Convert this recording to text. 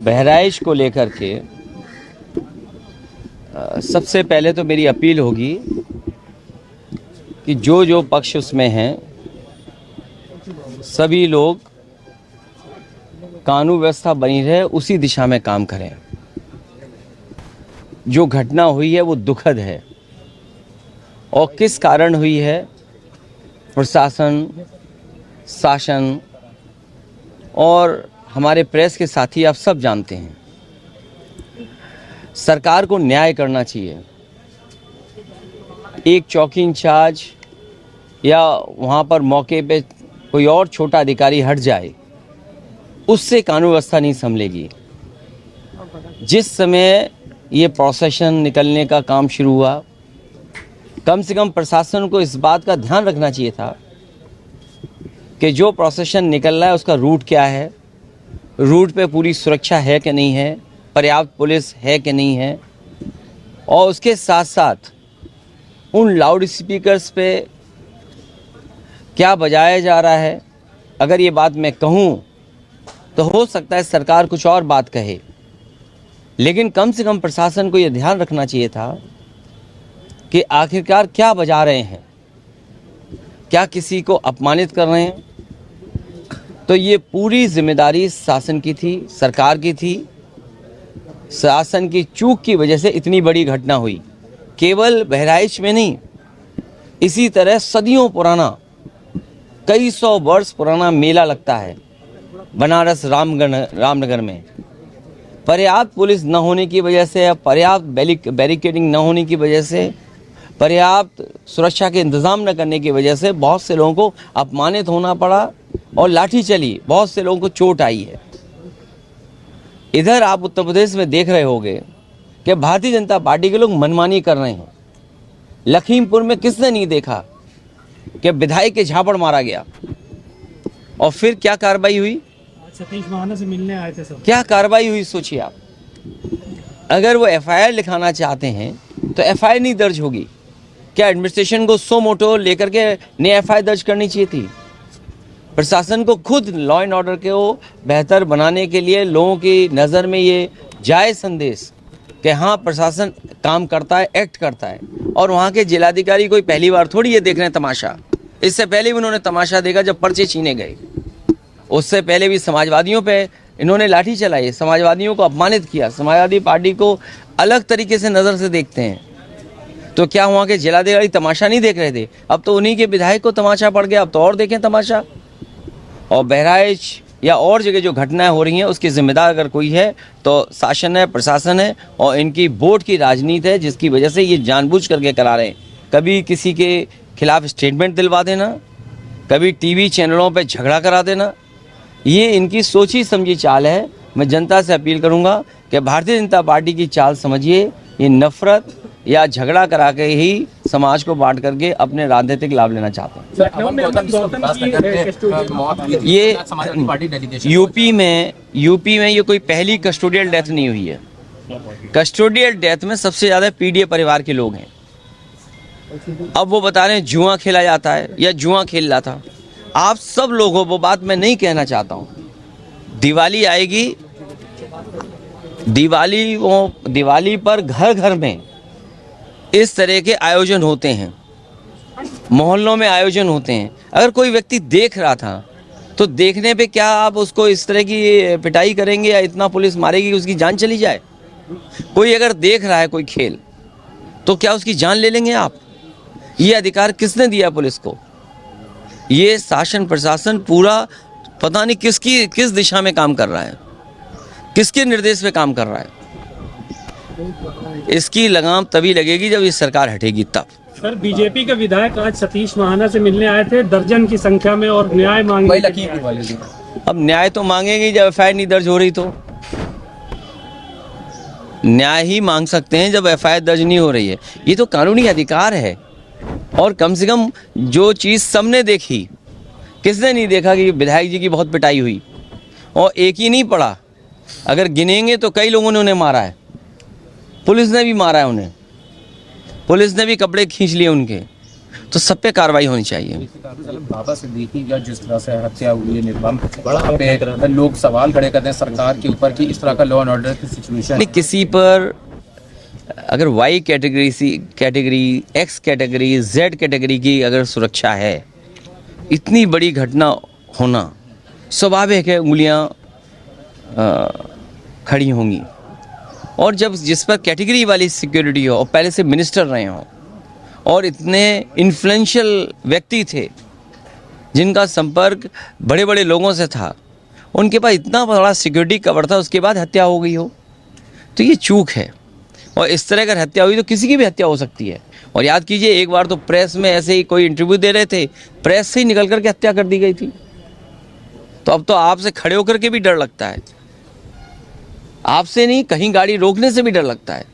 बहराइच को लेकर के सबसे पहले तो मेरी अपील होगी कि जो जो पक्ष उसमें हैं सभी लोग कानून व्यवस्था बनी रहे उसी दिशा में काम करें। जो घटना हुई है वो दुखद है और किस कारण हुई है प्रशासन, शासन और हमारे प्रेस के साथी आप सब जानते हैं। सरकार को न्याय करना चाहिए। एक चौकी इंचार्ज या वहाँ पर मौके पे कोई और छोटा अधिकारी हट जाए उससे कानून व्यवस्था नहीं संभलेगी। जिस समय ये प्रोसेशन निकलने का काम शुरू हुआ, कम से कम प्रशासन को इस बात का ध्यान रखना चाहिए था कि जो प्रोसेशन निकल रहा है उसका रूट क्या है, रूट पे पूरी सुरक्षा है कि नहीं है, पर्याप्त पुलिस है कि नहीं है, और उसके साथ साथ उन लाउड स्पीकर्स पे क्या बजाया जा रहा है। अगर ये बात मैं कहूँ तो हो सकता है सरकार कुछ और बात कहे, लेकिन कम से कम प्रशासन को ये ध्यान रखना चाहिए था कि आखिरकार क्या बजा रहे हैं, क्या किसी को अपमानित कर रहे हैं। तो ये पूरी जिम्मेदारी शासन की थी, सरकार की थी। शासन की चूक की वजह से इतनी बड़ी घटना हुई। केवल बहराइच में नहीं, इसी तरह सदियों पुराना, कई सौ वर्ष पुराना मेला लगता है बनारस रामनगर में। पर्याप्त पुलिस न होने की वजह से, पर्याप्त बैरिकेडिंग न होने की वजह से, पर्याप्त सुरक्षा के इंतज़ाम न करने की वजह से बहुत से लोगों को अपमानित होना पड़ा और लाठी चली, बहुत से लोगों को चोट आई है। इधर आप उत्तर प्रदेश में देख रहे होंगे कि भारतीय जनता पार्टी के लोग मनमानी कर रहे हैं। लखीमपुर में किसने नहीं देखा कि विधायक के झापड़ मारा गया और फिर क्या कार्रवाई हुई? सतीश महाना से मिलने आए थे सब। क्या कार्रवाई हुई सोचिए आप। अगर वो एफआईआर लिखाना चाहते हैं तो एफआईआर नहीं दर्ज होगी क्या? एडमिनिस्ट्रेशन को सो मोटो लेकर के नई एफआईआर दर्ज करनी चाहिए थी। प्रशासन को खुद लॉ एंड ऑर्डर को बेहतर बनाने के लिए लोगों की नज़र में ये जाए संदेश कि हाँ प्रशासन काम करता है, एक्ट करता है। और वहाँ के जिलाधिकारी कोई पहली बार थोड़ी ये देख रहे हैं तमाशा। इससे पहले भी उन्होंने तमाशा देखा जब पर्चे छीने गए। उससे पहले भी समाजवादियों पे इन्होंने लाठी चलाई, समाजवादियों को अपमानित किया। समाजवादी पार्टी को अलग तरीके से नज़र से देखते हैं। तो क्या वहाँ के जिलाधिकारी तमाशा नहीं देख रहे थे? अब तो उन्हीं के विधायक को तमाशा पड़ गया, अब तो और देखें तमाशा। और बहराइच या और जगह जो घटनाएं हो रही हैं उसकी जिम्मेदार अगर कोई है तो शासन है, प्रशासन है और इनकी वोट की राजनीति है, जिसकी वजह से ये जानबूझ करके करा रहे हैं। कभी किसी के खिलाफ स्टेटमेंट दिलवा देना, कभी टीवी चैनलों पे झगड़ा करा देना, ये इनकी सोची समझी चाल है। मैं जनता से अपील करूंगा कि भारतीय जनता पार्टी की चाल समझिए। ये नफरत या झगड़ा करा के ही समाज को बांट करके अपने राजनीतिक लाभ लेना चाहते हैं। ये यूपी में ये कोई पहली कस्टोडियल डेथ नहीं हुई है। कस्टोडियल डेथ में सबसे ज़्यादा पीडीए परिवार के लोग हैं। अब वो बता रहे हैं जुआ खेला जाता है या जुआ खेल रहा था। आप सब लोगों, वो बात मैं नहीं कहना चाहता हूँ। दिवाली आएगी, दिवाली पर घर घर में इस तरह के आयोजन होते हैं, मोहल्लों में आयोजन होते हैं। अगर कोई व्यक्ति देख रहा था तो देखने पे क्या आप उसको इस तरह की पिटाई करेंगे या इतना पुलिस मारेगी कि उसकी जान चली जाए? कोई अगर देख रहा है कोई खेल तो क्या उसकी जान ले लेंगे आप? ये अधिकार किसने दिया पुलिस को? ये शासन प्रशासन पूरा पता नहीं किस दिशा में काम कर रहा है, किसके निर्देश पे काम कर रहा है। इसकी लगाम तभी लगेगी जब ये सरकार हटेगी तब। सर, बीजेपी के विधायक आज सतीश महाना से मिलने आए थे दर्जन की संख्या में और न्याय मांगे। अब न्याय तो मांगेंगे जब एफआईआर नहीं दर्ज हो रही। तो न्याय ही मांग सकते हैं जब एफआईआर दर्ज नहीं हो रही है। ये तो कानूनी अधिकार है। और कम से कम जो चीज़ सबने देखी, किसने नहीं देखा कि विधायक जी की बहुत पिटाई हुई और एक ही नहीं पड़ा। अगर गिनेंगे तो कई लोगों ने उन्हें मारा है, पुलिस ने भी मारा है उन्हें, पुलिस ने भी कपड़े खींच लिए उनके। तो सब पे कार्रवाई होनी चाहिए। बाबा सिद्दीकी या जिस तरह से हत्या हुई है निर्मम, वहाँ पे लोग सवाल खड़े करते हैं सरकार के ऊपर कि इस तरह का लॉ एंड ऑर्डर की सिचुएशन नहीं, किसी पर अगर Y category, C category, X category, Z category की अगर सुरक्षा है, इतनी बड़ी घटना होना स्वाभाविक है, उंगलियां खड़ी होंगी। और जब जिस पर कैटेगरी वाली सिक्योरिटी हो और पहले से मिनिस्टर रहे हों और इतने इन्फ्लुएंशियल व्यक्ति थे जिनका संपर्क बड़े बड़े लोगों से था, उनके पास इतना बड़ा सिक्योरिटी कवर था, उसके बाद हत्या हो गई हो, तो ये चूक है। और इस तरह अगर हत्या हुई तो किसी की भी हत्या हो सकती है। और याद कीजिए, एक बार तो प्रेस में ऐसे ही कोई इंटरव्यू दे रहे थे, प्रेस से ही निकल करके हत्या कर दी गई थी। तो अब तो आपसे खड़े होकर के भी डर लगता है, आपसे नहीं, कहीं गाड़ी रोकने से भी डर लगता है।